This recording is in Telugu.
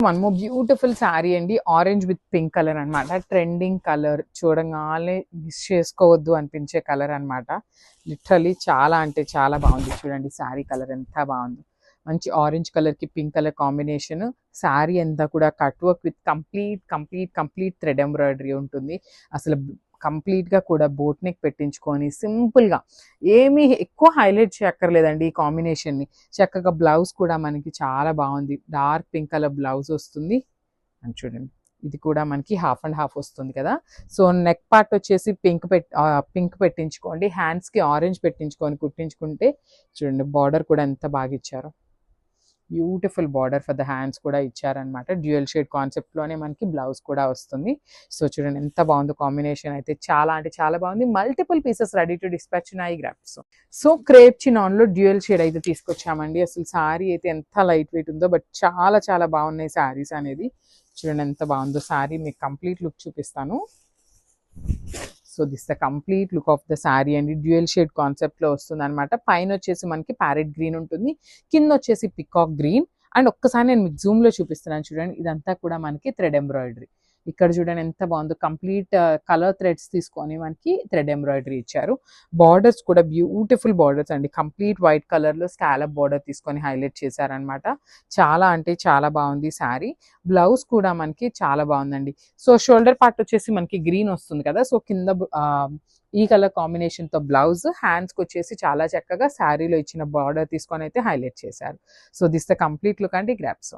వన్ మోర్ బ్యూటిఫుల్ శారీ అండి, ఆరెంజ్ విత్ పింక్ కలర్ అనమాట. ట్రెండింగ్ కలర్, చూడంగానే మిస్ చేసుకోవద్దు అనిపించే కలర్ అనమాట. లిటరలీ చాలా అంటే చాలా బాగుంది. చూడండి శారీ కలర్ ఎంత బాగుంది. మంచి ఆరెంజ్ కలర్కి పింక్ కలర్ కాంబినేషన్. శారీ అంతా కూడా cut work with complete thread embroidery ఉంటుంది. అసలు కంప్లీట్గా కూడా బోట్ నెక్ పెట్టించుకొని సింపుల్గా, ఏమీ ఎక్కువ హైలైట్ చేయక్కర్లేదండి ఈ కాంబినేషన్ని. చక్కగా బ్లౌజ్ కూడా మనకి చాలా బాగుంది. డార్క్ పింక్ కలర్ బ్లౌజ్ వస్తుంది. అని చూడండి, ఇది కూడా మనకి హాఫ్ అండ్ హాఫ్ వస్తుంది కదా. సో నెక్ పార్ట్ వచ్చేసి పింక్ పెట్టించుకోండి, హ్యాండ్స్కి ఆరెంజ్ పెట్టించుకొని కుట్టించుకుంటే చూడండి బార్డర్ కూడా ఎంత బాగా ఇచ్చారో. Beautiful border for the hands కూడా ఇచ్చారనమాట. డ్యూయల్ షేడ్ కాన్సెప్ట్లోనే మనకి బ్లౌజ్ కూడా వస్తుంది. సో చూడండి ఎంత బాగుందో కాంబినేషన్ అయితే, చాలా అంటే చాలా బాగుంది. Multiple pieces ready to dispatch ఉన్నాయి గ్రాఫ్స్. సో క్రేప్ చినాన్లో డ్యూయల్ షేడ్ అయితే తీసుకొచ్చామండి. అసలు శారీ అయితే ఎంత లైట్ వెయిట్ ఉందో, బట్ చాలా చాలా బాగున్నాయి శారీస్ అనేది. చూడండి ఎంత బాగుందో శారీ, మీకు కంప్లీట్ లుక్ చూపిస్తాను. So this the complete look of the sari అండి. డ్యూయల్ షేడ్ కాన్సెప్ట్లో వస్తుంది అనమాట. పైన వచ్చేసి మనకి ప్యారెట్ గ్రీన్ ఉంటుంది, కింద వచ్చేసి పికాక్ గ్రీన్. అండ్ ఒక్కసారి నేను మీకు జూమ్లో చూపిస్తున్నాను చూడండి. ఇదంతా కూడా మనకి థ్రెడ్ ఎంబ్రాయిడరీ. ఇక్కడ చూడండి ఎంత బాగుందో, కంప్లీట్ కలర్ థ్రెడ్స్ తీసుకొని మనకి థ్రెడ్ ఎంబ్రాయిడరీ ఇచ్చారు. బార్డర్స్ కూడా బ్యూటిఫుల్ బార్డర్స్ అండి, కంప్లీట్ వైట్ కలర్లో స్కాలప్ బార్డర్ తీసుకొని హైలైట్ చేశారనమాట. చాలా అంటే చాలా బాగుంది శారీ. బ్లౌజ్ కూడా మనకి చాలా బాగుందండి. సో షోల్డర్ పార్ట్ వచ్చేసి మనకి గ్రీన్ వస్తుంది కదా, సో కింద ఈ కలర్ కాంబినేషన్తో బ్లౌజ్, హ్యాండ్స్కి వచ్చేసి చాలా చక్కగా శారీలో ఇచ్చిన బార్డర్ తీసుకొని అయితే హైలైట్ చేశారు. So this the complete look అండి గ్రాప్స్.